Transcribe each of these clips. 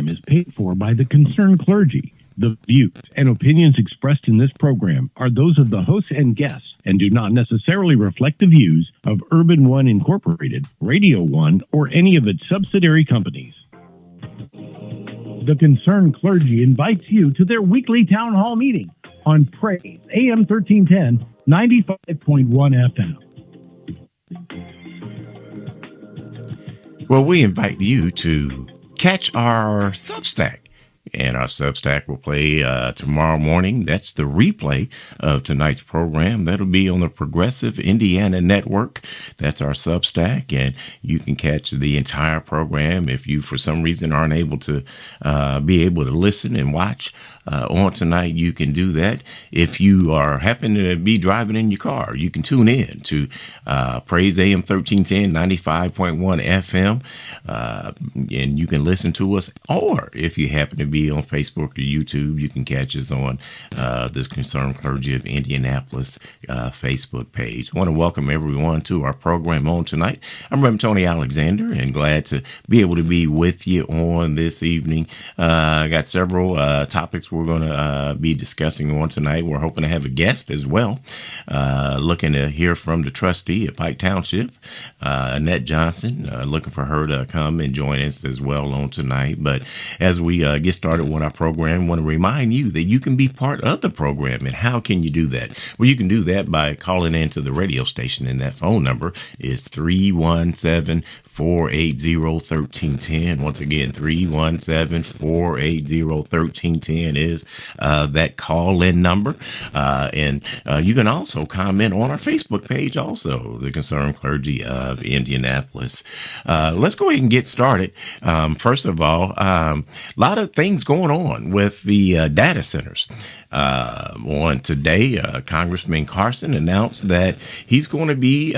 program is paid for by the concerned clergy. The views and opinions expressed in this program are those of the hosts and guests and do not necessarily reflect the views of Urban One Incorporated, Radio One, or any of its subsidiary companies. The concerned clergy invites you to their weekly town hall meeting on Praise AM 1310, 95.1 FM. Well, we invite you to catch our Substack. And our Substack will play tomorrow morning. That's the replay of tonight's program. That'll be on the Progressive Indiana Network. That's our Substack. And you can catch the entire program if you, for some reason, aren't able to be able to listen and watch on tonight. You can do that. If you are happen to be driving in your car, you can tune in to Praise AM 1310, 95.1 FM. And you can listen to us. Or if you happen to be on Facebook or YouTube, you can catch us on this Concerned Clergy of Indianapolis Facebook page. I want to welcome everyone to our program on tonight. I'm Reverend Tony Alexander and glad to be able to be with you on this evening. I got several topics we're going to be discussing on tonight. We're hoping to have a guest as well. Looking to hear from the trustee at Pike Township, Annette Johnson. Looking for her to come and join us as well on tonight. But as we get started with our program, I want to remind you that you can be part of the program. And how can you do that? Well, you can do that by calling into the radio station, and that phone number is 317-480-1310. Once again, 317-480-1310 is that call-in number. And you can also comment on our Facebook page also, the Concerned Clergy of Indianapolis. Let's go ahead and get started. First of all, a lot of things going on with the data centers. On today, Congressman Carson announced that he's going to be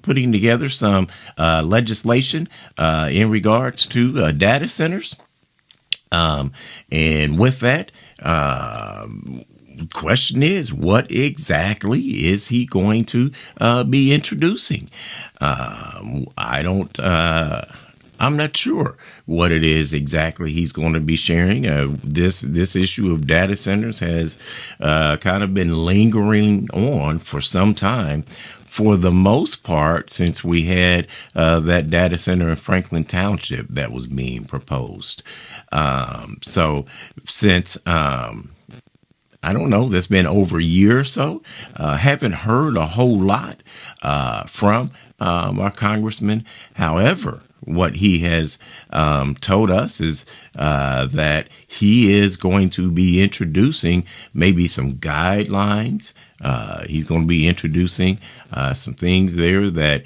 putting together some legislation in regards to data centers. And with that, question is, what exactly is he going to be introducing? I'm not sure what it is exactly he's going to be sharing. This issue of data centers has kind of been lingering on for some time. For the most part, since we had that data center in Franklin Township that was being proposed. So since I don't know, that's been over a year or so. Haven't heard a whole lot from our congressman. However, what he has told us is that he is going to be introducing maybe some guidelines. He's going to be introducing some things there that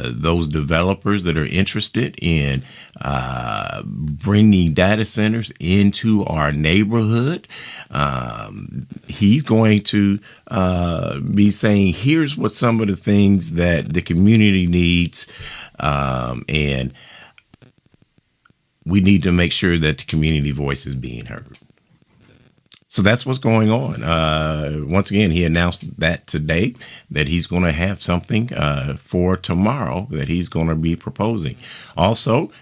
those developers that are interested in bringing data centers into our neighborhood, he's going to be saying, here's what some of the things that the community needs, and we need to make sure that the community voice is being heard. So that's what's going on. Once again, he announced that today, that he's going to have something for tomorrow that he's going to be proposing. Also,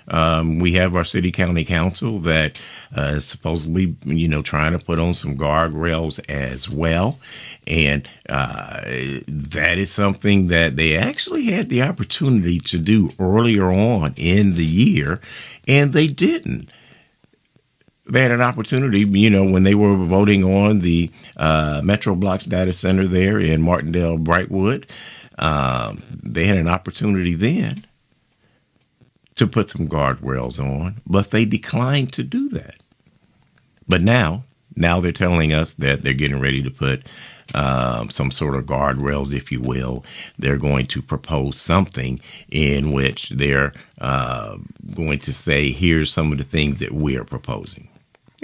we have our city county council that is supposedly, trying to put on some guardrails as well. And that is something that they actually had the opportunity to do earlier on in the year, and they didn't. They had an opportunity, when they were voting on the Metro Blocks data center there in Martindale, Brightwood. They had an opportunity then to put some guardrails on, but they declined to do that. But now they're telling us that they're getting ready to put some sort of guardrails, if you will. They're going to propose something in which they're going to say, here's some of the things that we are proposing.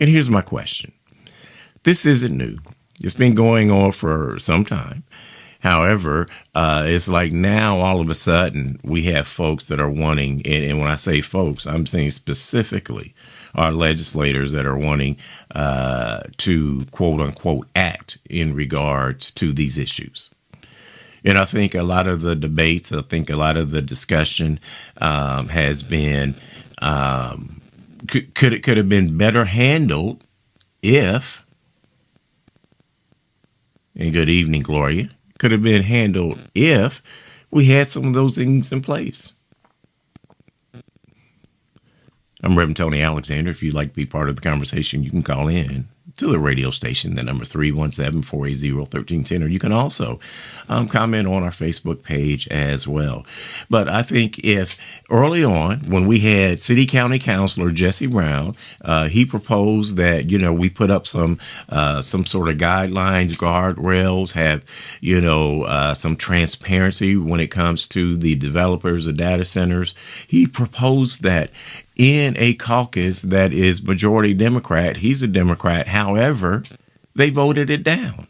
And here's my question. This isn't new. It's been going on for some time. However, it's like now all of a sudden we have folks that are wanting, and when I say folks, I'm saying specifically our legislators that are wanting to quote unquote act in regards to these issues. And I think a lot of the debates, a lot of the discussion has been could have been better handled if, and good evening, Gloria, could have been handled if we had some of those things in place. I'm Reverend Tony Alexander. If you'd like to be part of the conversation, you can call in to the radio station, the number 317-480-1310, or you can also comment on our Facebook page as well. But I think if early on, when we had City County Councilor Jesse Brown, he proposed that, we put up some sort of guidelines, guardrails, have, some transparency when it comes to the developers of data centers. He proposed that in a caucus that is majority Democrat. He's a Democrat. However, they voted it down.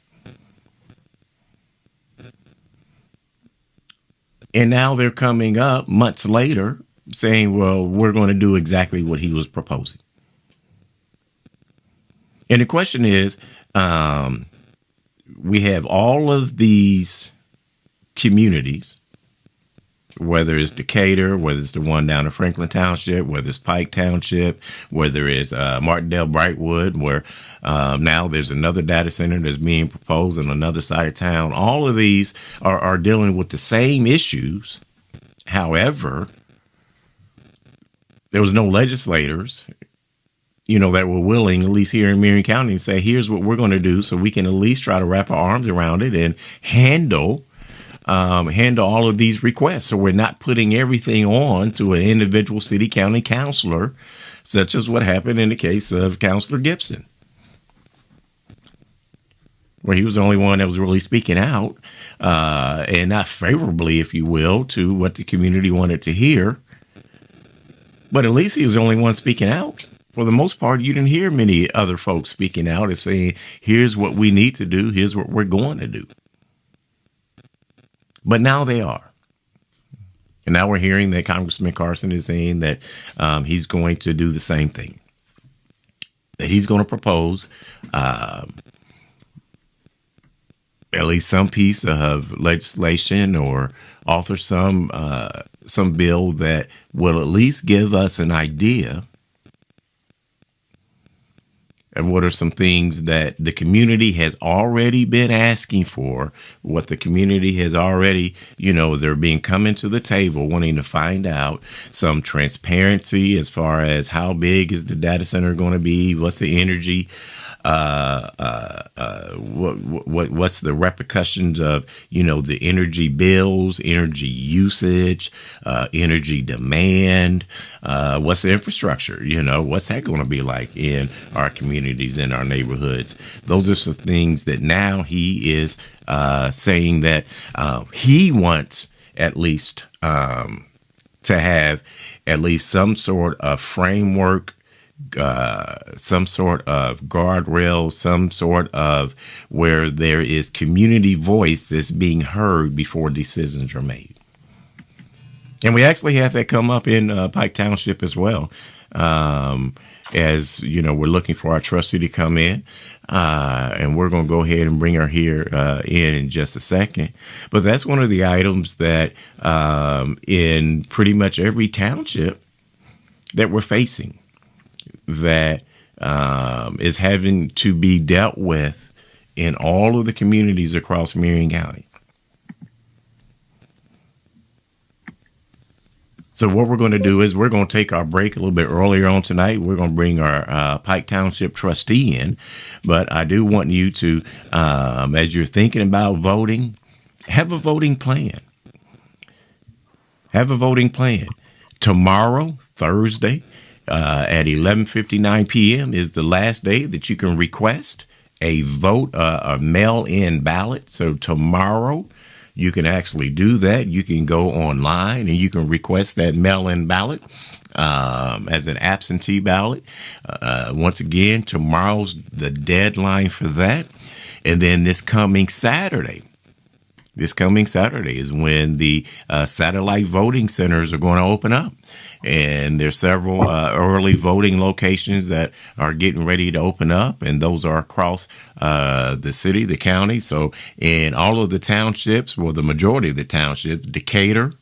And now they're coming up months later saying, well, we're going to do exactly what he was proposing. And the question is, we have all of these communities, whether it's Decatur, whether it's the one down in Franklin Township, whether it's Pike Township, whether it's Martindale Brightwood, where now there's another data center that's being proposed on another side of town. All of these are dealing with the same issues. However, there was no legislators, that were willing, at least here in Marion County, to say, here's what we're going to do so we can at least try to wrap our arms around it and handle all of these requests. So we're not putting everything on to an individual city county councilor, such as what happened in the case of Councilor Gibson, where he was the only one that was really speaking out, and not favorably, if you will, to what the community wanted to hear. But at least he was the only one speaking out. For the most part, you didn't hear many other folks speaking out and saying, here's what we need to do, here's what we're going to do. But now they are. And now we're hearing that Congressman Carson is saying that he's going to do the same thing, that he's going to propose at least some piece of legislation or author some bill that will at least give us an idea and what are some things that the community has already been asking for, what the community has already, they're being coming to the table wanting to find out some transparency as far as how big is the data center going to be, what's the energy, what's the repercussions of, the energy bills, energy usage, energy demand, what's the infrastructure, what's that going to be like in our communities, in our neighborhoods. Those are some things that now he is saying that he wants at least to have at least some sort of framework, some sort of guardrail, some sort of where there is community voice that's being heard before decisions are made. And we actually had that come up in Pike Township as well. As we're looking for our trustee to come in, and we're going to go ahead and bring her here in just a second. But that's one of the items that in pretty much every township that we're facing, that is having to be dealt with in all of the communities across Marion County. So what we're going to do is we're going to take our break a little bit earlier on tonight. We're going to bring our Pike Township trustee in. But I do want you to, as you're thinking about voting, have a voting plan. Have a voting plan. Tomorrow, Thursday, at 11:59 p.m. is the last day that you can request a vote, a mail-in ballot. So tomorrow, you can actually do that. You can go online and you can request that mail-in ballot as an absentee ballot. Once again, tomorrow's the deadline for that. And then this coming Saturday is when the satellite voting centers are going to open up. And there's several early voting locations that are getting ready to open up, and those are across the city, the county. So in all of the townships, well, the majority of the townships, Decatur,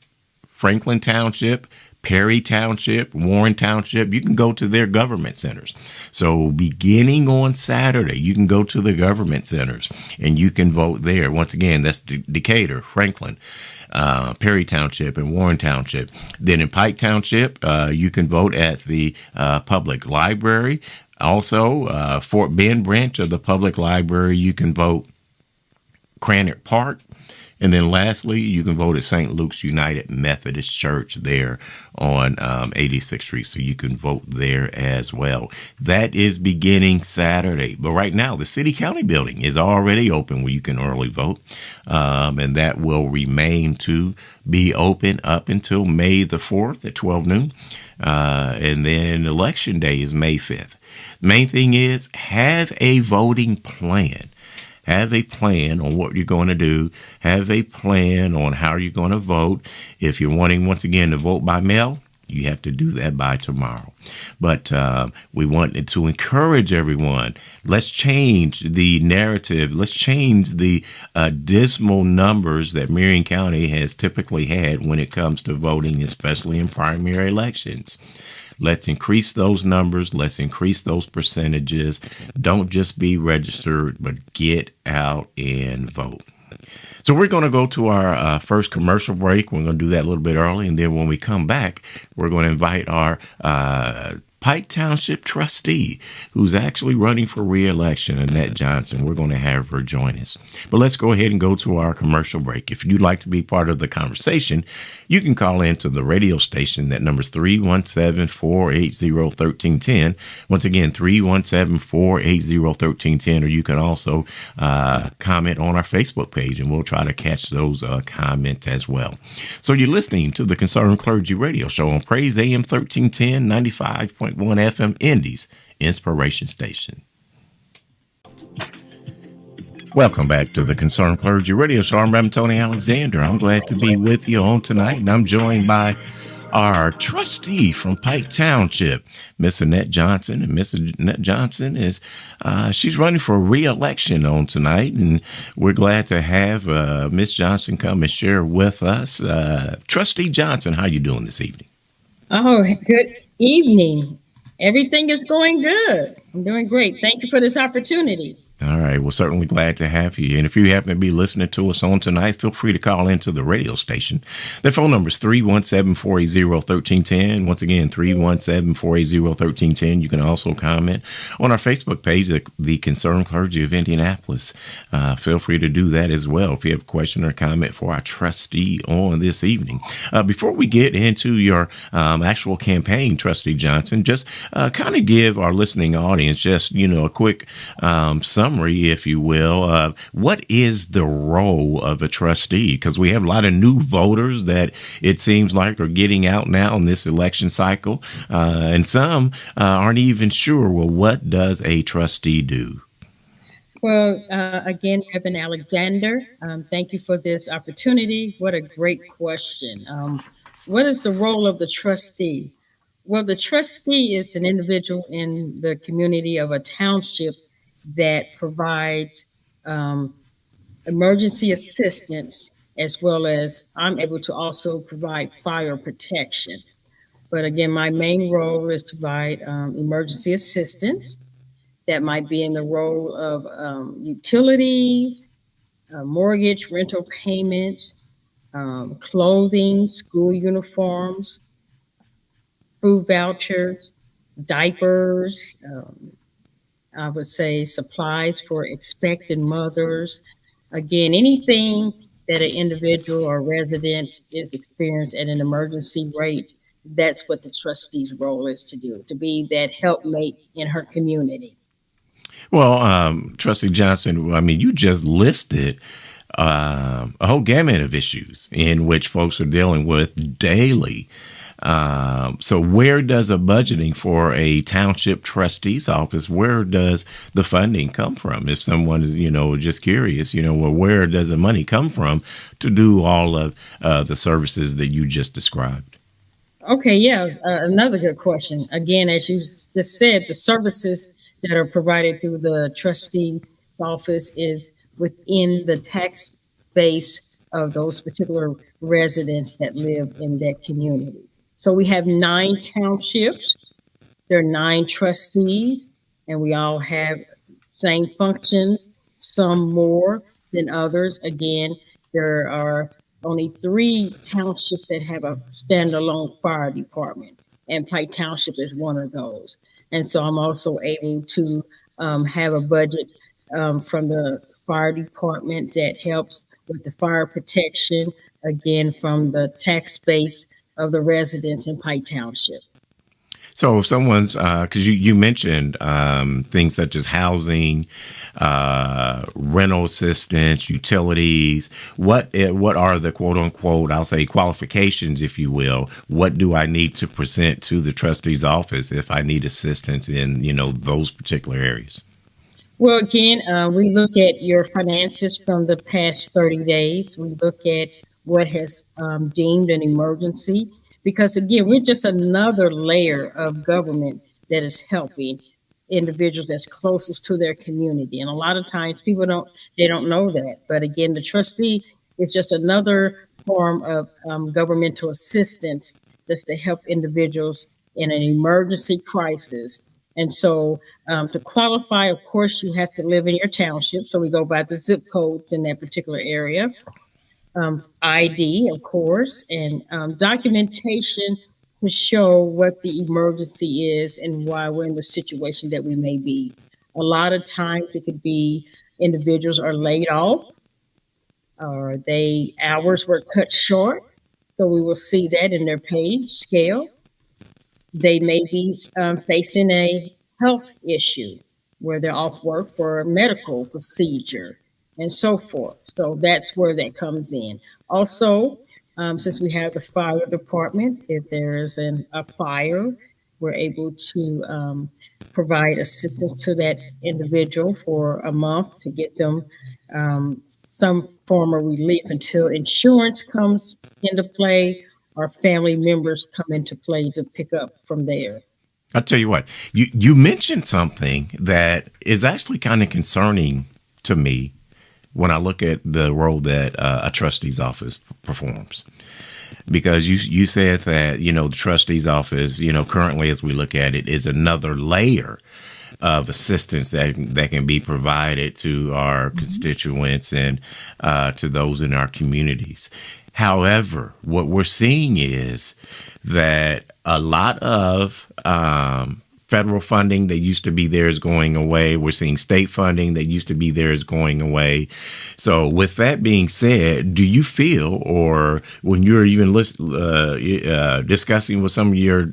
Franklin Township, Perry Township, Warren Township, you can go to their government centers. So beginning on Saturday, you can go to the government centers and you can vote there. Once again, that's Decatur, Franklin, Perry Township, and Warren Township. Then in Pike Township, you can vote at the public library. Also, Fort Bend branch of the public library, you can vote Cranard Park. And then lastly, you can vote at St. Luke's United Methodist Church there on 86th Street. So you can vote there as well. That is beginning Saturday. But right now, the City County building is already open where you can early vote. And that will remain to be open up until May the 4th at 12 noon. And then Election Day is May 5th. The main thing is have a voting plan. Have a plan on what you're going to do. Have a plan on how you're going to vote. If you're wanting, once again, to vote by mail, you have to do that by tomorrow. But we wanted to encourage everyone. Let's change the narrative. Let's change the dismal numbers that Marion County has typically had when it comes to voting, especially in primary elections. Let's increase those numbers. Let's increase those percentages. Don't just be registered, but get out and vote. So we're going to go to our first commercial break. We're going to do that a little bit early. And then when we come back, we're going to invite our Pike Township trustee, who's actually running for re-election, Annette Johnson. We're going to have her join us. But let's go ahead and go to our commercial break. If you'd like to be part of the conversation, you can call into the radio station. That number's 317-480-1310. Once again, 317-480-1310. Or you can also comment on our Facebook page, and we'll try to catch those comments as well. So you're listening to the Concerned Clergy Radio Show on Praise AM 1310, 95.1 FM Indy's Inspiration Station. Welcome back to the Concerned Clergy Radio Show. I'm Reverend Tony Alexander. I'm glad to be with you on tonight, and I'm joined by our trustee from Pike Township, Miss Annette Johnson. And Miss Annette Johnson is she's running for re-election on tonight, and we're glad to have Miss Johnson come and share with us. Trustee Johnson, how you doing this evening? Oh, good evening. Everything is going good. I'm doing great. Thank you for this opportunity. All right. We're certainly glad to have you. And if you happen to be listening to us on tonight, feel free to call into the radio station. The phone number is 317-480-1310. Once again, 317-480-1310. You can also comment on our Facebook page, the Concerned Clergy of Indianapolis. Feel free to do that as well if you have a question or comment for our trustee on this evening. Before we get into your actual campaign, Trustee Johnson, just kind of give our listening audience just, a quick summary, if you will. What is the role of a trustee? Because we have a lot of new voters that it seems like are getting out now in this election cycle, and some aren't even sure. Well, what does a trustee do? Well, again, Reverend Alexander, thank you for this opportunity. What a great question. What is the role of the trustee? Well, the trustee is an individual in the community of a township that provides emergency assistance, as well as I'm able to also provide fire protection. But again, my main role is to provide emergency assistance. That might be in the role of utilities, mortgage, rental payments, clothing, school uniforms, food vouchers, diapers, I would say supplies for expectant mothers. Again, anything that an individual or resident is experiencing at an emergency rate, that's what the trustee's role is to do, to be that helpmate in her community. Well, Trustee Johnson, I mean, you just listed a whole gamut of issues in which folks are dealing with daily. So where does a budgeting for a township trustee's office, where does the funding come from? If someone is, just curious, well, where does the money come from to do all of the services that you just described? Okay, yeah, another good question. Again, as you just said, the services that are provided through the trustee's office is within the tax base of those particular residents that live in that community. So we have 9 townships. There are 9 trustees, and we all have same functions, some more than others. Again, there are only 3 townships that have a standalone fire department, and Pike Township is one of those. And so I'm also able to have a budget from the fire department that helps with the fire protection, again, from the tax base of the residents in Pike Township. So if someone's, because you mentioned things such as housing, rental assistance, utilities, what are the quote unquote, I'll say qualifications, if you will? What do I need to present to the trustee's office if I need assistance in, those particular areas? Well, again, we look at your finances from the past 30 days. We look at what has deemed an emergency. Because again, we're just another layer of government that is helping individuals that's closest to their community. And a lot of times people don't know that. But again, the trustee is just another form of governmental assistance that's to help individuals in an emergency crisis. And so to qualify, of course, you have to live in your township. So we go by the zip codes in that particular area. ID, of course, and documentation to show what the emergency is and why we're in the situation that we may be. A lot of times it could be individuals are laid off or hours were cut short. So we will see that in their pay scale. They may be facing a health issue where they're off work for a medical procedure and so forth. So that's where that comes in. Also, since we have the fire department, if there is a fire, we're able to provide assistance to that individual for a month to get them some form of relief until insurance comes into play or family members come into play to pick up from there. I'll tell you what, you mentioned something that is actually kind of concerning to me when I look at the role that a trustee's office performs. Because you said that, the trustee's office, currently as we look at it, is another layer of assistance that can be provided to our constituents and to those in our communities. However, what we're seeing is that a lot of federal funding that used to be there is going away. We're seeing state funding that used to be there is going away. So with that being said, do you feel, or when you're even discussing with some of your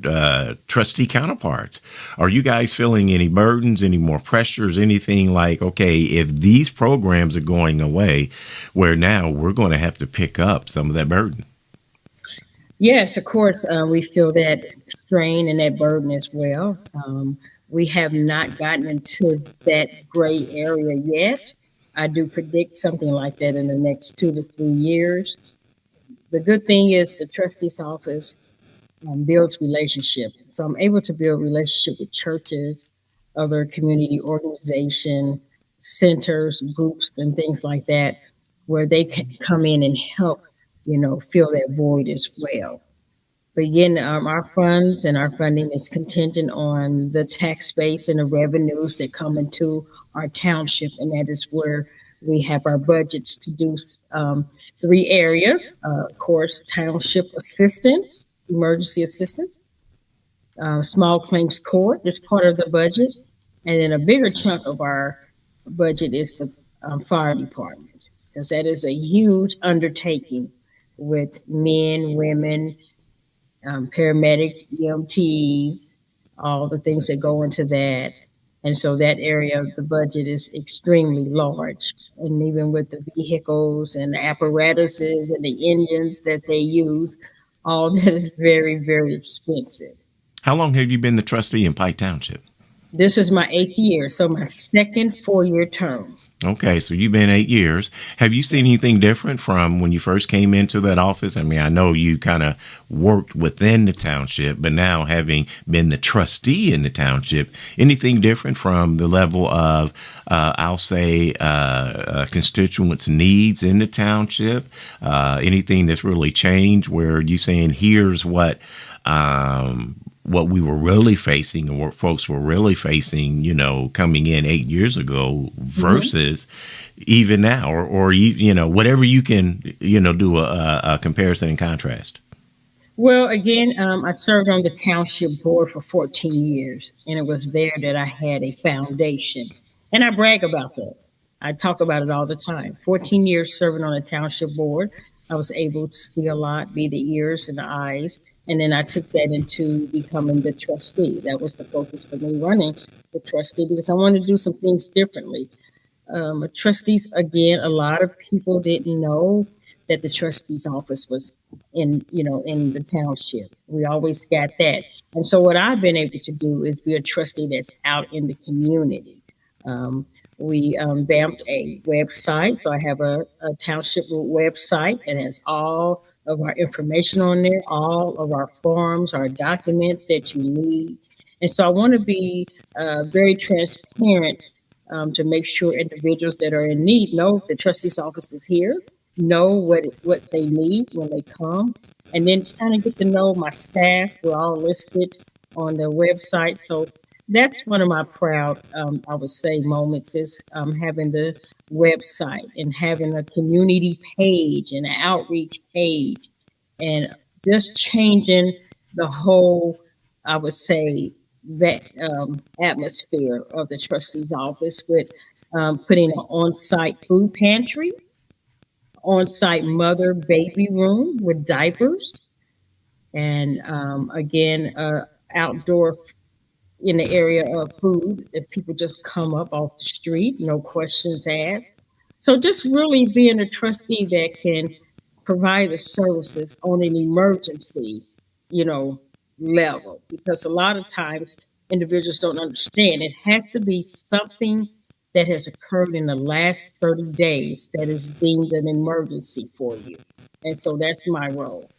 trustee counterparts, are you guys feeling any burdens, any more pressures, anything like, okay, if these programs are going away, where now we're going to have to pick up some of that burden? Yes, of course, we feel that strain and that burden as well. We have not gotten into that gray area yet. I do predict something like that in the next 2 to 3 years. The good thing is the trustee's office builds relationships. So I'm able to build relationship with churches, other community organization, centers, groups, and things like that, where they can come in and help fill that void as well. But again, our funds and our funding is contingent on the tax base and the revenues that come into our township. And that is where we have our budgets to do 3 areas. Of course, township assistance, emergency assistance, small claims court is part of the budget. And then a bigger chunk of our budget is the fire department, because that is a huge undertaking with men, women, paramedics, EMTs, all the things that go into that. And so that area of the budget is extremely large. And even with the vehicles and the apparatuses and the engines that they use, all that is very, very expensive. How long have you been the trustee in Pike Township? This is my 8th year, so my second 4-year term. Okay, so you've been 8 years. Have you seen anything different from when you first came into that office? I mean, I know you kind of worked within the township, but now having been the trustee in the township, anything different from the level of, I'll say, constituents' needs in the township? Anything that's really changed where you saying, here's what we were really facing and what folks were really facing, coming in 8 years ago versus even now, or whatever you can, do a comparison and contrast. Well, again, I served on the township board for 14 years, and it was there that I had a foundation. And I brag about that. I talk about it all the time. 14 years serving on a township board. I was able to see a lot, be the ears and the eyes. And then I took that into becoming the trustee. That was the focus for me running the trustee because I wanted to do some things differently. Trustees, again, a lot of people didn't know that the trustee's office was in the township. We always got that. And so what I've been able to do is be a trustee that's out in the community. We vamped a website. So I have a township website that has all of our information on there, all of our forms, our documents that you need. And so I want to be very transparent to make sure individuals that are in need know the trustee's office is here, know what they need when they come, and then kind of get to know my staff. We're all listed on the website. So that's one of my proud, I would say, moments is having the website and having a community page and an outreach page and just changing the whole, I would say, that atmosphere of the trustee's office with putting an on-site food pantry, on-site mother-baby room with diapers, and again, outdoor in the area of food that people just come up off the street, no questions asked. So just really being a trustee that can provide the services on an emergency, level, because a lot of times individuals don't understand. It has to be something that has occurred in the last 30 days that is deemed an emergency for you. And so that's my role.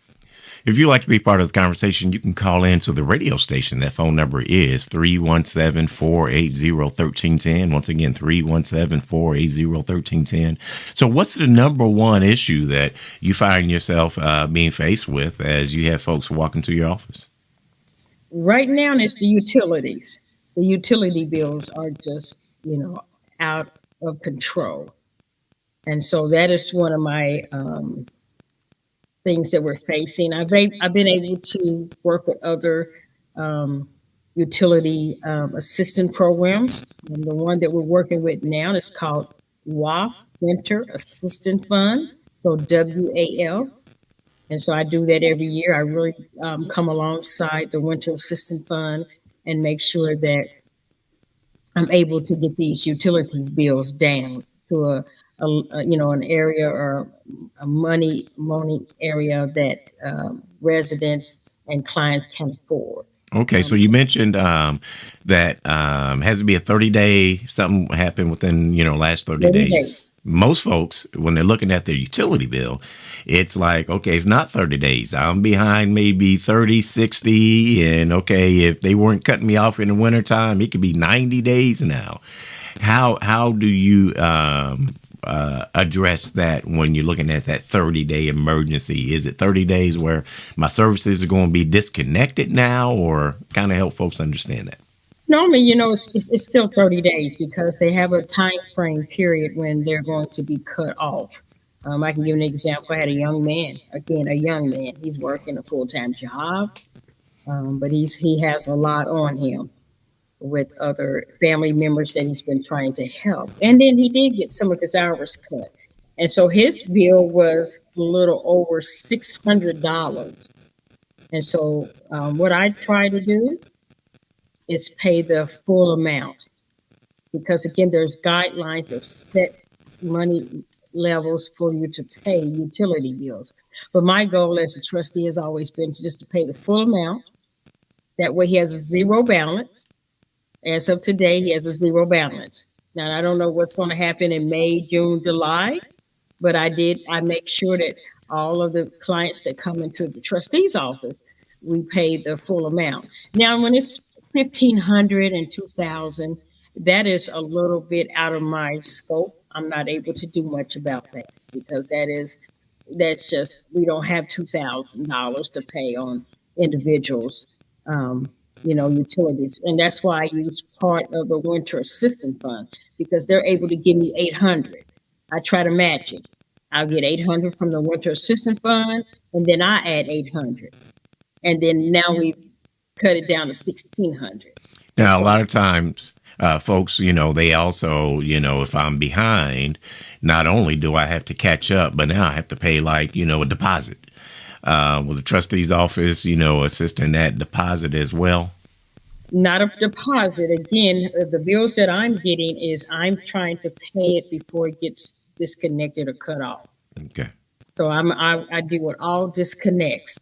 If you'd like to be part of the conversation, you can call in to the radio station. That phone number is 317-480-1310. Once again, 317-480-1310. So what's the number one issue that you find yourself being faced with as you have folks walk into your office? Right now, it's the utilities. The utility bills are just, out of control. And so that is one of my things that we're facing. I've been able to work with other utility assistance programs. And the one that we're working with now is called WAF, Winter Assistance Fund, so WAL. And so I do that every year. I really come alongside the Winter Assistance Fund and make sure that I'm able to get these utilities bills down to an area or a money area that residents and clients can afford. Okay, so you mentioned that has to be a 30-day, something happened within, last 30 days. Most folks, when they're looking at their utility bill, it's like, okay, it's not 30 days. I'm behind maybe 30, 60. And okay, if they weren't cutting me off in the wintertime, it could be 90 days now. How do you address that when you're looking at that 30-day emergency? Is it 30 days where my services are going to be disconnected now, or kind of help folks understand that? Normally, it's still 30 days because they have a time frame period when they're going to be cut off. I can give an example. I had a young man. He's working a full-time job, but he has a lot on him with other family members that he's been trying to help. And then he did get some of his hours cut. And so his bill was a little over $600. And so what I try to do is pay the full amount. Because again, there's guidelines, there's set money levels for you to pay utility bills. But my goal as a trustee has always been to pay the full amount. That way he has a zero balance. As of today, he has a zero balance. Now, I don't know what's going to happen in May, June, July, but I make sure that all of the clients that come into the trustee's office, we pay the full amount. Now, when it's 1,500 and 2,000, that is a little bit out of my scope. I'm not able to do much about that because that's just, we don't have $2,000 to pay on individuals, utilities. And that's why I use part of the winter assistance fund because they're able to give me 800. I try to match it. I'll get 800 from the winter assistance fund, and then I add 800. And then now we cut it down to 1,600. Now, a lot of times, folks, they also, if I'm behind, not only do I have to catch up, but now I have to pay a deposit. Will the trustee's office, assist in that deposit as well? Not a deposit. Again, the bills that I'm getting is I'm trying to pay it before it gets disconnected or cut off. Okay. So I deal with all disconnects.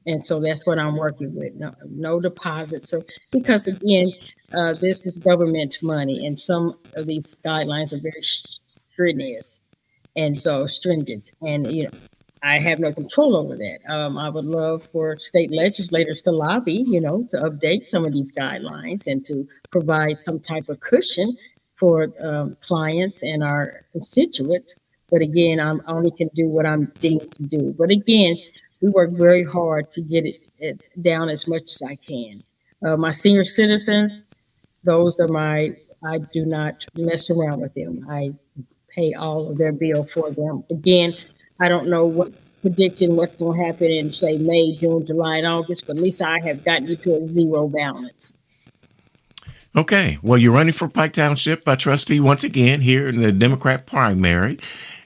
And so that's what I'm working with. No deposits. So because again, this is government money, and some of these guidelines are very strenuous and so stringent. And I have no control over that. I would love for state legislators to lobby, to update some of these guidelines and to provide some type of cushion for clients and our constituents. But again, I only can do what I'm deemed to do. But again, we work very hard to get it down as much as I can. My senior citizens, I do not mess around with them. I pay all of their bill for them. Again, I don't know predicting what's going to happen in, say, May, June, July, and August, but at least I have gotten you to a zero balance. Okay. Well, you're running for Pike Township trustee once again here in the Democrat primary.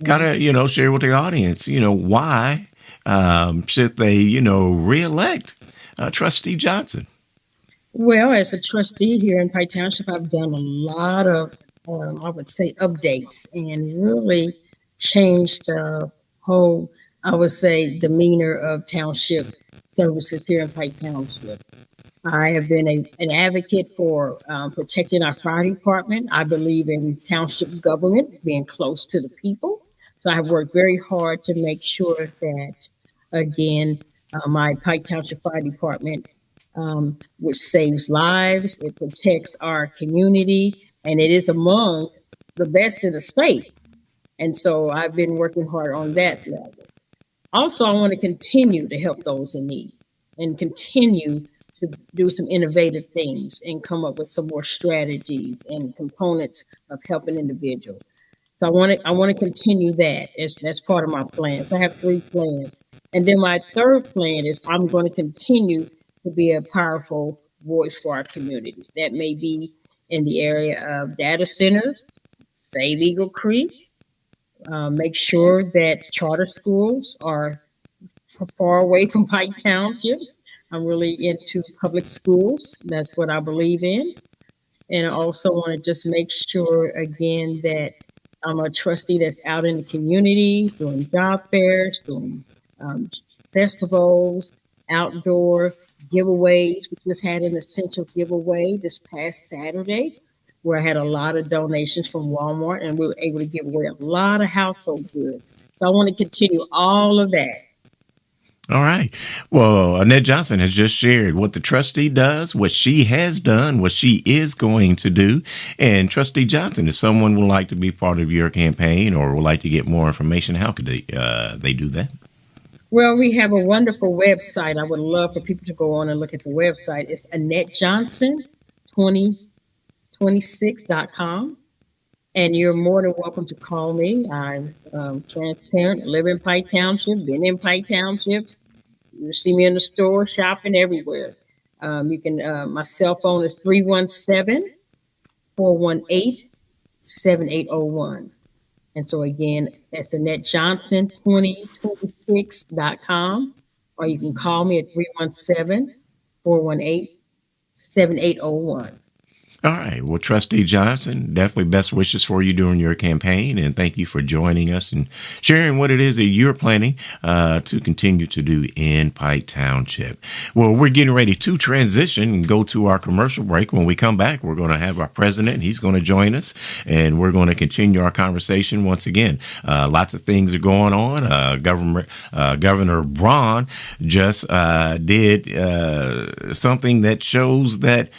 Kind of, share with the audience, why should they, reelect Trustee Johnson? Well, as a trustee here in Pike Township, I've done a lot of, I would say, updates and really changed the whole, I would say, demeanor of township services here in Pike Township. I have been an advocate for protecting our fire department. I believe in township government being close to the people. So I have worked very hard to make sure that, again, my Pike Township Fire Department, which saves lives, it protects our community, and it is among the best in the state. And so I've been working hard on that level. Also, I want to continue to help those in need and continue to do some innovative things and come up with some more strategies and components of helping individuals. So I want to continue that. That's part of my plans. I have 3 plans. And then my third plan is I'm going to continue to be a powerful voice for our community. That may be in the area of data centers, save Eagle Creek, make sure that charter schools are far away from Pike Township. I'm really into public schools. That's what I believe in. And I also want to just make sure, again, that I'm a trustee that's out in the community, doing job fairs, doing festivals, outdoor giveaways. We just had an essential giveaway this past Saturday where I had a lot of donations from Walmart, and we were able to give away a lot of household goods. So I want to continue all of that. All right. Well, Annette Johnson has just shared what the trustee does, what she has done, what she is going to do. And Trustee Johnson, if someone would like to be part of your campaign or would like to get more information, how could they do that? Well, we have a wonderful website. I would love for people to go on and look at the website. It's Annette Johnson 2026.com. And you're more than welcome to call me. I'm transparent, live in Pike Township, been in Pike Township. You see me in the store, shopping everywhere. You can, my cell phone is 317-418-7801. And so again, that's Annette Johnson 2026.com, or you can call me at 317-418-7801. All right. Well, Trustee Johnson, definitely best wishes for you during your campaign. And thank you for joining us and sharing what it is that you're planning to continue to do in Pike Township. Well, we're getting ready to transition and go to our commercial break. When we come back, we're going to have our president. He's going to join us, and we're going to continue our conversation once again. Lots of things are going on. Governor Braun just did something that shows that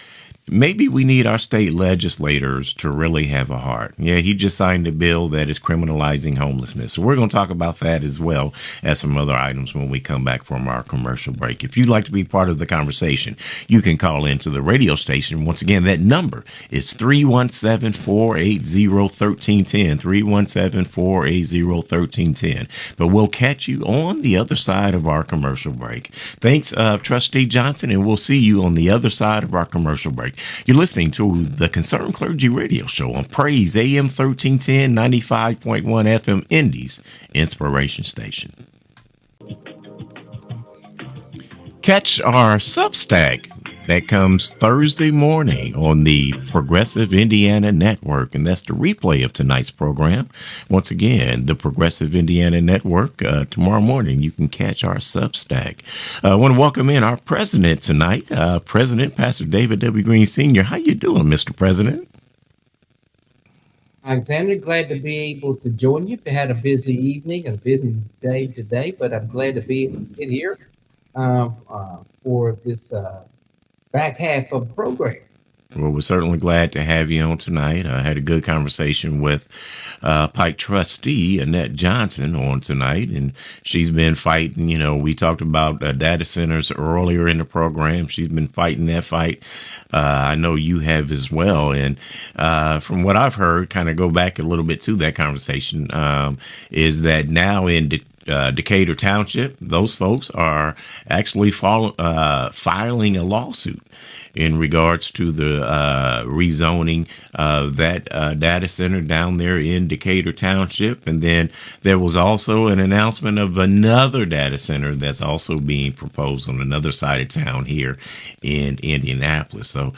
maybe we need our state legislators to really have a heart. Yeah, he just signed a bill that is criminalizing homelessness. So we're going to talk about that as well as some other items when we come back from our commercial break. If you'd like to be part of the conversation, you can call into the radio station. Once again, that number is 317-480-1310, 317-480-1310. But we'll catch you on the other side of our commercial break. Thanks, Trustee Johnson, and we'll see you on the other side of our commercial break. You're listening to the Concerned Clergy Radio Show on Praise AM 1310, 95.1 FM Indy's Inspiration Station. Catch our Substack that comes Thursday morning on the Progressive Indiana Network, and that's the replay of tonight's program. Once again, the Progressive Indiana Network, tomorrow morning, you can catch our Substack. I want to welcome in our president tonight, President Pastor David W. Greene Sr. How you doing, Mr. President? Alexander, glad to be able to join you. We had a busy evening and a busy day today, but I'm glad to be in here for this back half of the program. Well, we're certainly glad to have you on tonight. I had a good conversation with Pike Trustee Annette Johnson on tonight, and she's been fighting. You know, we talked about data centers earlier in the program. She's been fighting that fight. I know you have as well. And from what I've heard, kind of go back a little bit to that conversation, is that now in Decatur Township, those folks are actually filing a lawsuit in regards to the rezoning of that data center down there in Decatur Township. And then there was also an announcement of another data center that's also being proposed on another side of town here in Indianapolis. So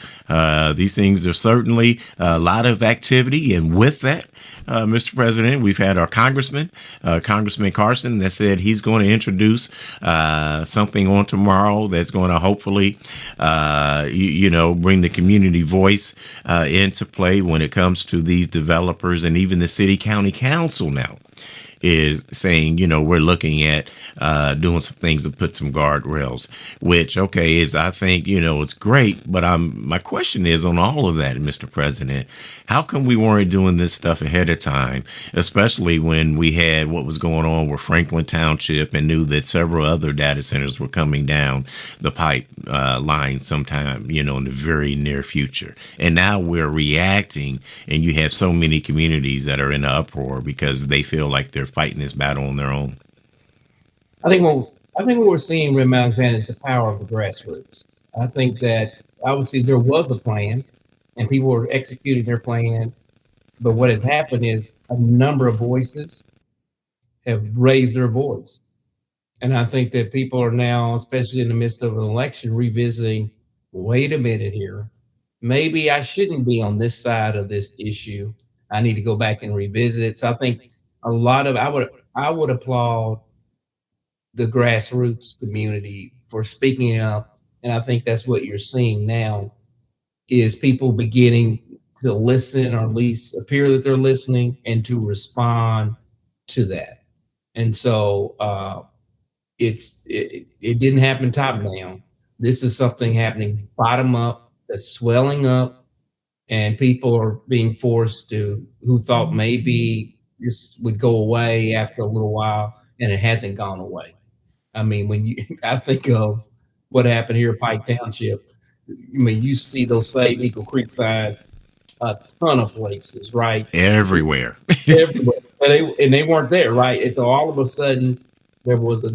these things are certainly a lot of activity. And with that, Mr. President, we've had our Congressman Carson, that said he's going to introduce something on tomorrow that's going to hopefully, bring the community voice into play when it comes to these developers. And even the city county council now is saying, we're looking at doing some things to put some guardrails, which, I think, it's great. But my question is on all of that, Mr. President, how come we weren't doing this stuff ahead of time, especially when we had what was going on with Franklin Township and knew that several other data centers were coming down the pipe line sometime, in the very near future. And now we're reacting, and you have so many communities that are in an uproar because they feel like they're fighting this battle on their own. I think what we're seeing, Rem Alexander, is the power of the grassroots. I think that obviously there was a plan and people were executing their plan. But what has happened is a number of voices have raised their voice. And I think that people are now, especially in the midst of an election, revisiting, wait a minute here. Maybe I shouldn't be on this side of this issue. I need to go back and revisit it. So I think a lot of, I would applaud the grassroots community for speaking up. And I think that's what you're seeing now is people beginning to listen, or at least appear that they're listening, and to respond to that. And so it didn't happen top down. This is something happening bottom up, that's swelling up, and people are being forced to, who thought maybe this would go away after a little while, and it hasn't gone away. I mean, I think of what happened here at Pike Township. I mean, you see those Save Eagle Creek signs a ton of places, right? Everywhere. Everywhere. And they weren't there, right? And so all of a sudden, there was a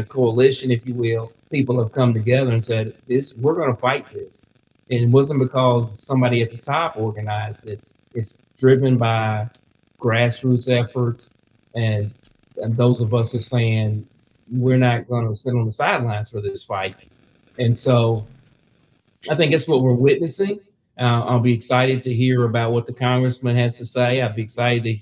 coalition, if you will. People have come together and said, we're going to fight this. And it wasn't because somebody at the top organized it. It's driven by grassroots efforts, and those of us are saying we're not going to sit on the sidelines for this fight. And so I think that's what we're witnessing. I'll be excited to hear about what the congressman has to say. I'll be excited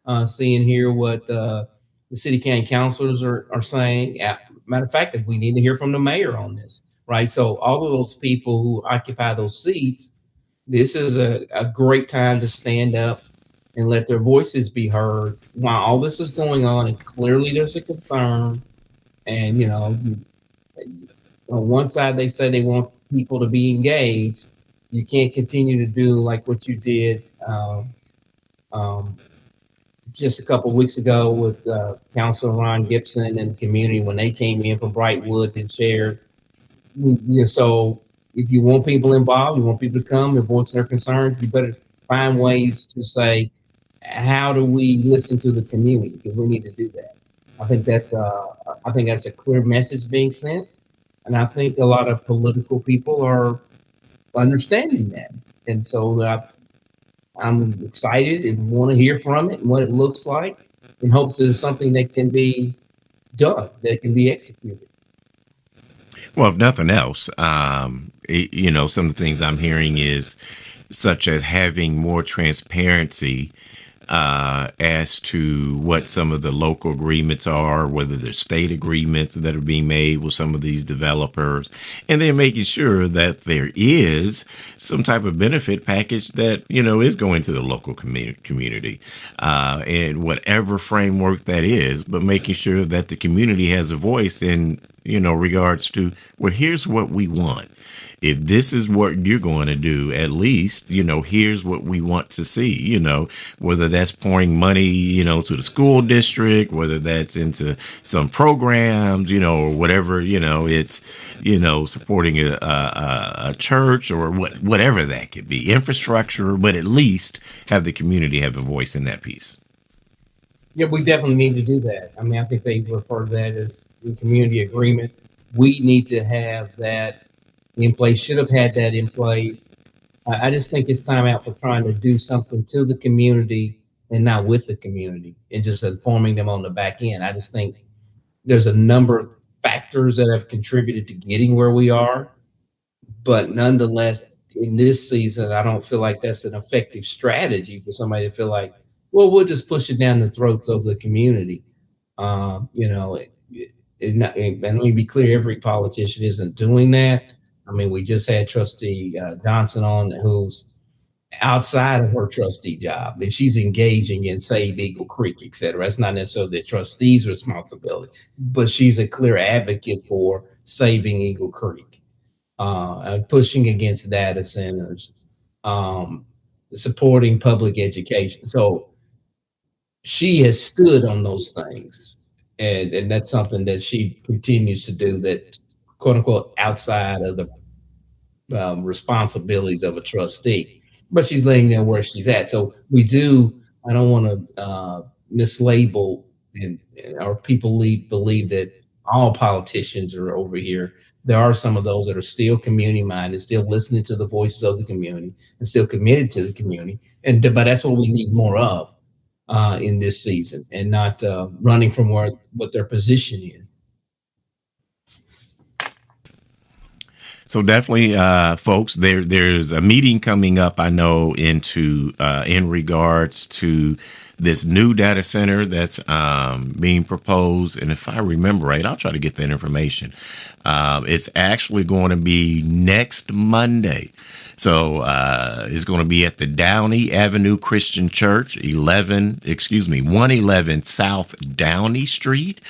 to see and hear what the city county councilors are saying. Matter of fact, we need to hear from the mayor on this, right? So all of those people who occupy those seats, this is a great time to stand up and let their voices be heard while all this is going on. And clearly there's a concern. And, on one side, they say they want people to be engaged. You can't continue to do like what you did just a couple of weeks ago with Councilor Ron Gibson and the community when they came in from Brightwood and shared. So if you want people involved, you want people to come and voice their concerns, you better find ways to say, how do we listen to the community? Because we need to do that. I think that's a clear message being sent, and I think a lot of political people are understanding that. And so I'm excited and want to hear from it and what it looks like, in hopes that it's something that can be done, that can be executed. Well, if nothing else, some of the things I'm hearing is such as having more transparency as to what some of the local agreements are, whether they're state agreements that are being made with some of these developers, and then making sure that there is some type of benefit package that, is going to the local community, and whatever framework that is, but making sure that the community has a voice in, regards to, well, here's what we want. If this is what you're going to do, at least, here's what we want to see, whether that's pouring money, to the school district, whether that's into some programs, or whatever, it's, supporting a church or whatever that could be, infrastructure, but at least have the community have a voice in that piece. Yeah, we definitely need to do that. I mean, I think they refer to that as the community agreements. We need to have that in place, should have had that in place. I just think it's time out for trying to do something to the community and not with the community and just informing them on the back end. I just think there's a number of factors that have contributed to getting where we are. But nonetheless, in this season, I don't feel like that's an effective strategy for somebody to feel like, well, we'll just push it down the throats of the community. And let me be clear, every politician isn't doing that. I mean, we just had Trustee Johnson on, who's outside of her trustee job, and she's engaging in Save Eagle Creek, et cetera. That's not necessarily the trustee's responsibility, but she's a clear advocate for saving Eagle Creek, pushing against data centers, supporting public education. So she has stood on those things, and that's something that she continues to do, that quote unquote outside of the responsibilities of a trustee, but she's letting them where she's at. So I don't want to mislabel or people believe that all politicians are over here. There are some of those that are still community minded, still listening to the voices of the community and still committed to the community. But that's what we need more of in this season, and not running from what their position is. So definitely, folks, there's a meeting coming up, I know, in regards to this new data center that's being proposed. And if I remember right, I'll try to get that information. It's actually going to be next Monday. So it's going to be at the Downey Avenue Christian Church, 111 South Downey Street.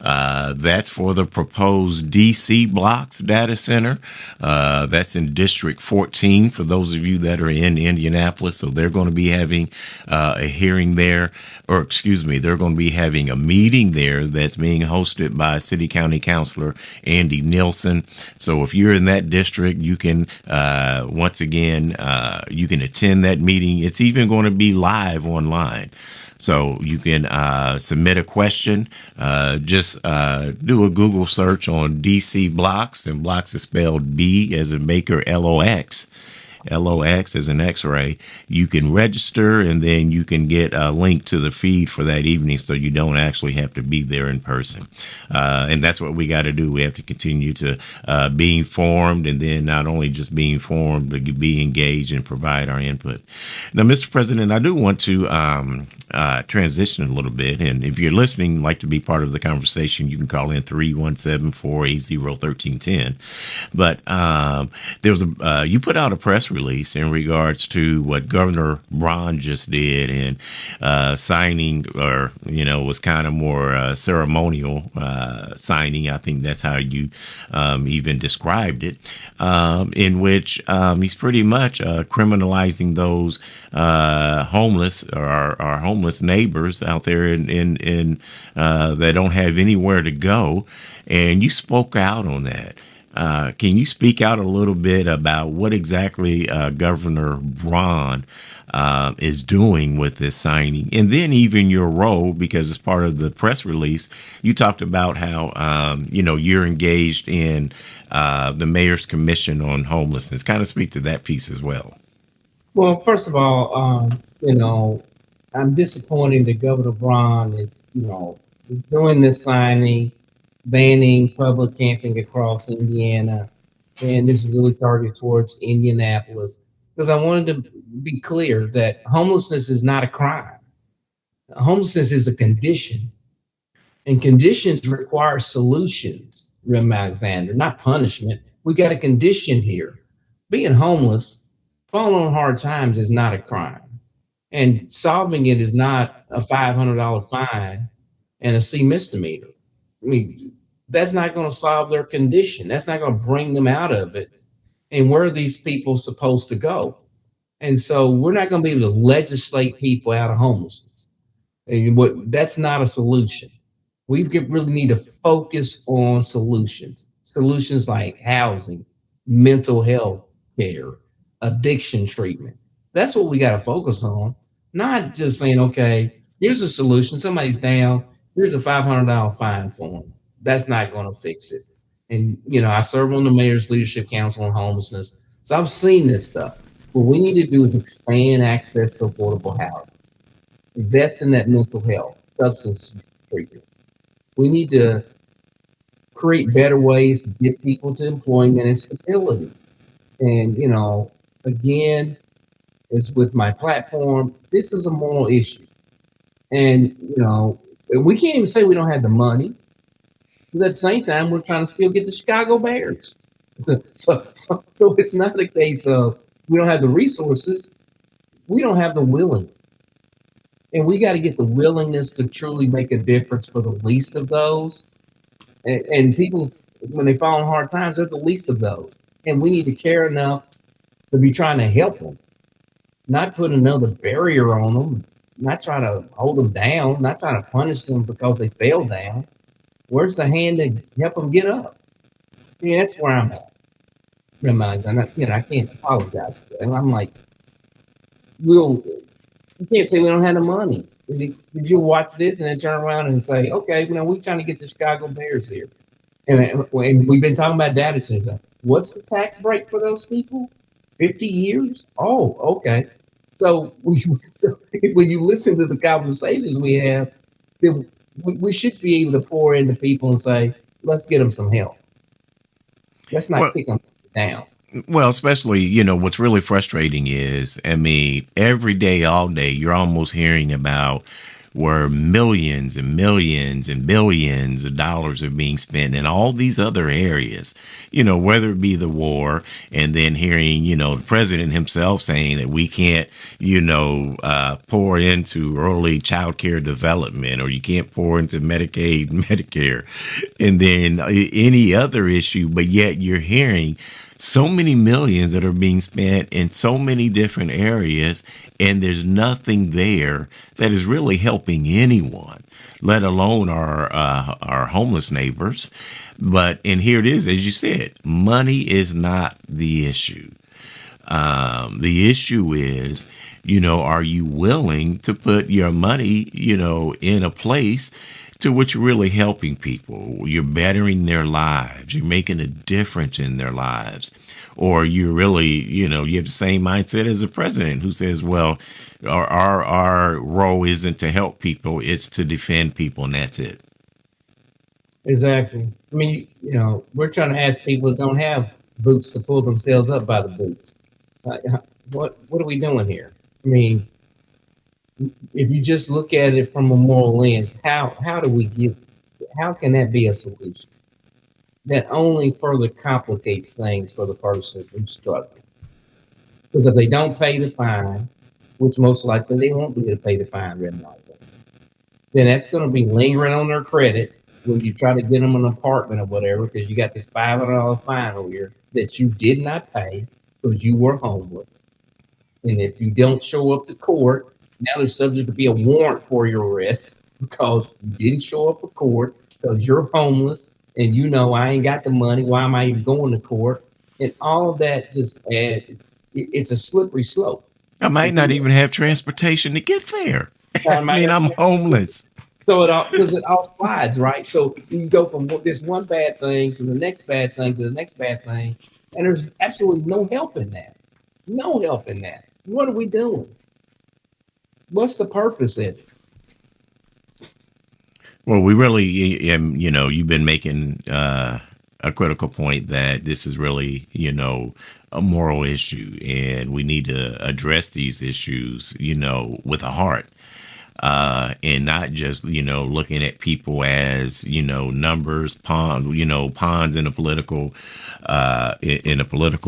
That's for the proposed DC Blocks data center. That's in District 14 for those of you that are in Indianapolis. So they're going to be having a hearing there, they're going to be having a meeting there that's being hosted by City County Councilor Andy Nielsen. So if you're in that district, you can once again, you can attend that meeting. It's even going to be live online. So you can submit a question. Just do a Google search on DC Blocks, and Blocks is spelled B as in Baker, LOX. LOX as an X-ray. You can register, and then you can get a link to the feed for that evening, so you don't actually have to be there in person. And that's what we got to do. We have to continue to be informed, and then not only just be informed, but be engaged and provide our input. Now, Mr. President, I do want to transition a little bit. And if you're listening, like to be part of the conversation, you can call in 317-480-1310. But there was you put out a press release in regards to what Governor Braun just did, and signing, or, was kind of more ceremonial signing. I think that's how you even described it, in which he's pretty much criminalizing those homeless, or our homeless neighbors out there in that don't have anywhere to go. And you spoke out on that. Can you speak out a little bit about what exactly Governor Braun is doing with this signing, and then even your role, because as part of the press release, you talked about how you're engaged in the Mayor's Commission on Homelessness. Kind of speak to that piece as well. Well, first of all, I'm disappointed that Governor Braun is doing this signing, banning public camping across Indiana, and this is really targeted towards Indianapolis, because I wanted to be clear that homelessness is not a crime. Homelessness is a condition, and conditions require solutions, Rem Alexander, not punishment. We got a condition here. Being homeless, falling on hard times is not a crime, and solving it is not a $500 fine and a C misdemeanor. I mean, that's not going to solve their condition. That's not going to bring them out of it. And where are these people supposed to go? And so we're not going to be able to legislate people out of homelessness. And that's not a solution. We really need to focus on solutions. Solutions like housing, mental health care, addiction treatment. That's what we got to focus on. Not just saying, okay, here's a solution. Somebody's down. Here's a $500 fine for them. That's not going to fix it. And, I serve on the Mayor's Leadership Council on Homelessness. So I've seen this stuff. What we need to do is expand access to affordable housing, invest in that mental health, substance treatment. We need to create better ways to get people to employment and stability. And, again, as with my platform, this is a moral issue. And, we can't even say we don't have the money, because at the same time, we're trying to still get the Chicago Bears. So it's not a case of we don't have the resources. We don't have the willingness. And we got to get the willingness to truly make a difference for the least of those. And people, when they fall in hard times, they're the least of those. And we need to care enough to be trying to help them, not put another barrier on them, not trying to hold them down, not trying to punish them because they fell down. Where's the hand to help them get up? Yeah, that's where I'm at. Reminds, I can't apologize for that. And I'm like, you can't say we don't have the money. Did you watch this and then turn around and say, okay, we're trying to get the Chicago Bears here. And we've been talking about data centers. What's the tax break for those people? 50 years? Oh, okay. So when you listen to the conversations we have, we should be able to pour into people and say, let's get them some help. Let's not kick them down. Well, especially, what's really frustrating is, every day, all day, you're almost hearing about where millions and millions and billions of dollars are being spent in all these other areas, whether it be the war, and then hearing, the president himself saying that we can't, pour into early child care development, or you can't pour into Medicaid, Medicare, and then any other issue. But yet you're hearing so many millions that are being spent in so many different areas, and there's nothing there that is really helping anyone, let alone our homeless neighbors. And here it is, as you said, money is not the issue. The issue is, are you willing to put your money, in a place to what you're really helping people. You're bettering their lives. You're making a difference in their lives. Or you're really, you have the same mindset as the president who says, well, our role isn't to help people, it's to defend people, and that's it. Exactly. I mean, we're trying to ask people that don't have boots to pull themselves up by the boots. What are we doing here? I mean, if you just look at it from a moral lens, how can that be a solution? That only further complicates things for the person who's struggling. Because if they don't pay the fine, which most likely they won't be able to pay the fine, then that's going to be lingering on their credit when you try to get them an apartment or whatever, because you got this $500 fine over here that you did not pay because you were homeless. And if you don't show up to court, now there's subject to be a warrant for your arrest because you didn't show up to court because you're homeless and I ain't got the money. Why am I even going to court? And all of that just it's a slippery slope. I might not even have transportation to get there. I mean, I'm homeless. So it all slides, right? So you go from this one bad thing to the next bad thing to the next bad thing, and there's absolutely no help in that. No help in that. What are we doing? What's the purpose of it? Well, we really, you've been making a critical point that this is really, a moral issue, and we need to address these issues, with a heart. And not just, looking at people as, numbers, pawns in a political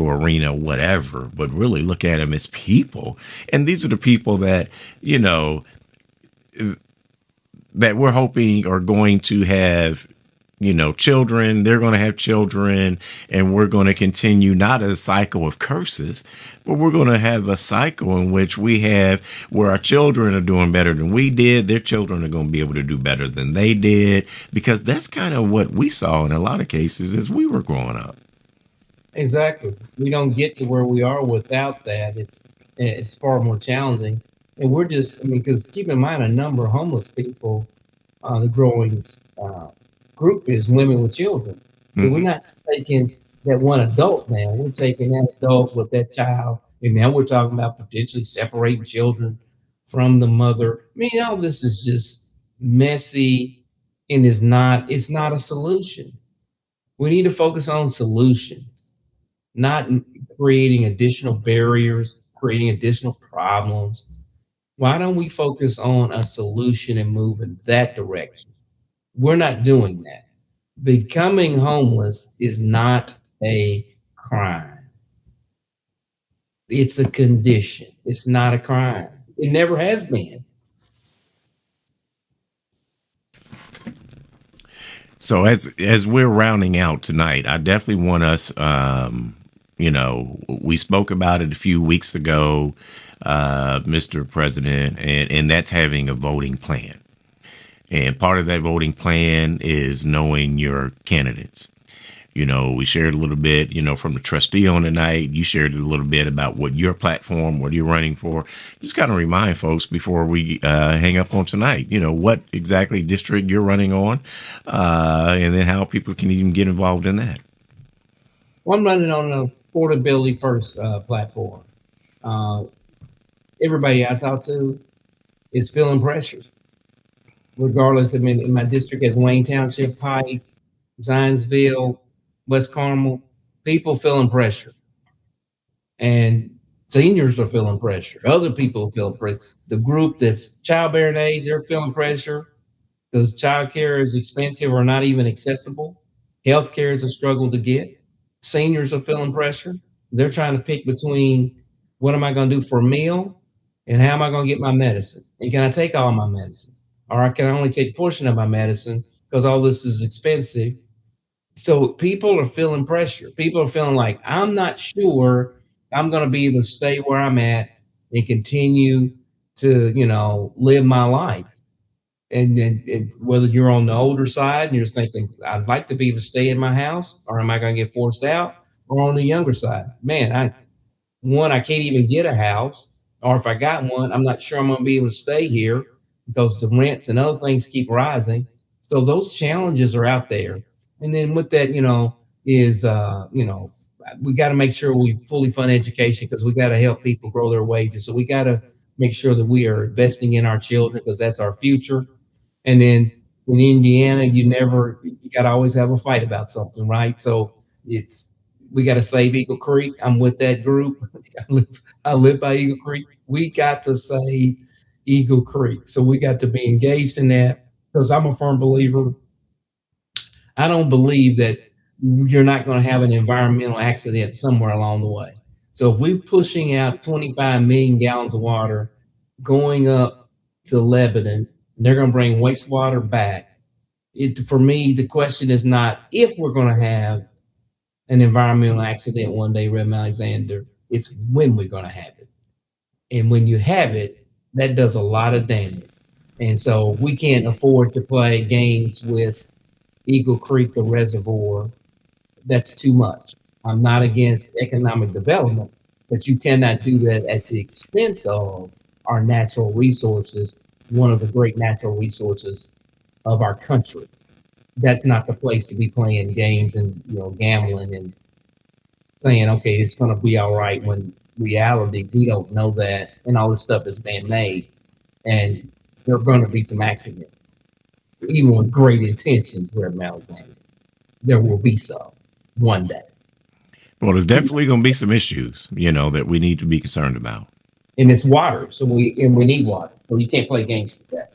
arena, whatever, but really look at them as people. And these are the people that, that we're hoping are going to have, children. They're going to have children, and we're going to continue not a cycle of curses, but we're going to have a cycle in which where our children are doing better than we did. Their children are going to be able to do better than they did, because that's kind of what we saw in a lot of cases as we were growing up. Exactly. We don't get to where we are without that. It's far more challenging. And we're because keep in mind, a number of homeless people, the growing group is women with children. Mm-hmm. We're not taking that one adult now. We're taking that adult with that child, and now we're talking about potentially separating children from the mother. I mean, all this is just messy, and it's not a solution. We need to focus on solutions, not creating additional barriers, creating additional problems. Why don't we focus on a solution and move in that direction? We're not doing that. Becoming homeless is not a crime. It's a condition. It's not a crime. It never has been. So as we're rounding out tonight, I definitely want us, we spoke about it a few weeks ago, Mr. President, and that's having a voting plan. And part of that voting plan is knowing your candidates. We shared a little bit, from the trustee on tonight. You shared a little bit about what your platform, what you're running for. Just kind of remind folks before we hang up on tonight, what exactly district you're running on, and then how people can even get involved in that. Well, I'm running on the Affordability First platform. Everybody I talk to is feeling pressure. Regardless, in my district as Wayne Township, Pike, Zionsville, West Carmel, people feeling pressure. And seniors are feeling pressure. Other people are feeling pressure. The group that's childbearing age, they're feeling pressure because childcare is expensive or not even accessible. Healthcare is a struggle to get. Seniors are feeling pressure. They're trying to pick between what am I going to do for a meal and how am I going to get my medicine? And can I take all my medicine? Or can I only take a portion of my medicine because all this is expensive? So people are feeling pressure. People are feeling like, I'm not sure I'm going to be able to stay where I'm at and continue to, live my life. And whether you're on the older side and you're just thinking, I'd like to be able to stay in my house, or am I going to get forced out? Or on the younger side, man, I can't even get a house. Or if I got one, I'm not sure I'm going to be able to stay here because the rents and other things keep rising. So those challenges are out there. And then with that, we got to make sure we fully fund education because we got to help people grow their wages. So we got to make sure that we are investing in our children because that's our future. And then in Indiana, you got to always have a fight about something, right? So we got to save Eagle Creek. I'm with that group. I live by Eagle Creek. We got to save Eagle Creek. So we got to be engaged in that because I'm a firm believer. I don't believe that you're not going to have an environmental accident somewhere along the way. So if we're pushing out 25 million gallons of water going up to Lebanon, and they're going to bring wastewater back. For me, the question is not if we're going to have an environmental accident one day, Rev. Alexander, it's when we're going to have it. And when you have it, that does a lot of damage. And so we can't afford to play games with Eagle Creek, the reservoir. That's too much. I'm not against economic development, but you cannot do that at the expense of our natural resources, one of the great natural resources of our country. That's not the place to be playing games and gambling and saying, okay, it's going to be all right, when reality, we don't know that, and all this stuff is man-made, and there are going to be some accidents. Even with great intentions, there will be some one day. Well, there's definitely going to be some issues, that we need to be concerned about. And it's water, so we need water, so you can't play games with that.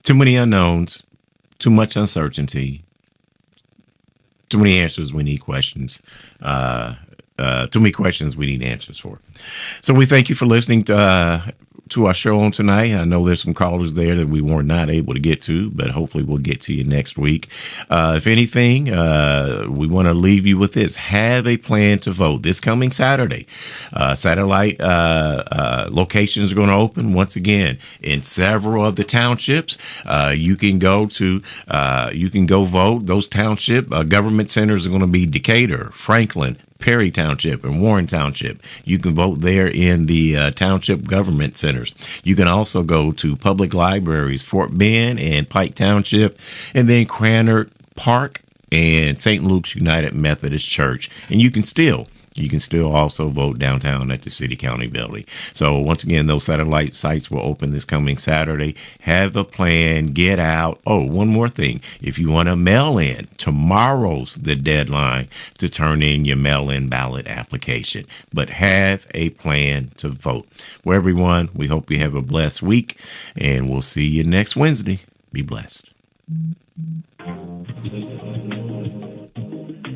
Too many unknowns, too much uncertainty, too many answers. We need questions. Too many questions we need answers for. So we thank you for listening to our show on tonight. I know there's some callers there that we were not able to get to, but hopefully we'll get to you next week. If anything, we want to leave you with this. Have a plan to vote this coming Saturday. Satellite locations are going to open once again in several of the townships. You can go vote. Those township government centers are going to be Decatur, Franklin, Perry Township, and Warren Township. You can vote there in the township government centers. You can also go to public libraries, Fort Bend and Pike Township, and then Cranard Park and St. Luke's United Methodist Church. And you can still also vote downtown at the City County Building. So once again, those satellite sites will open this coming Saturday. Have a plan, get out. Oh, one more thing. If you want to mail in, tomorrow's the deadline to turn in your mail-in ballot application. But have a plan to vote. Well, everyone, we hope you have a blessed week, and we'll see you next Wednesday. Be blessed.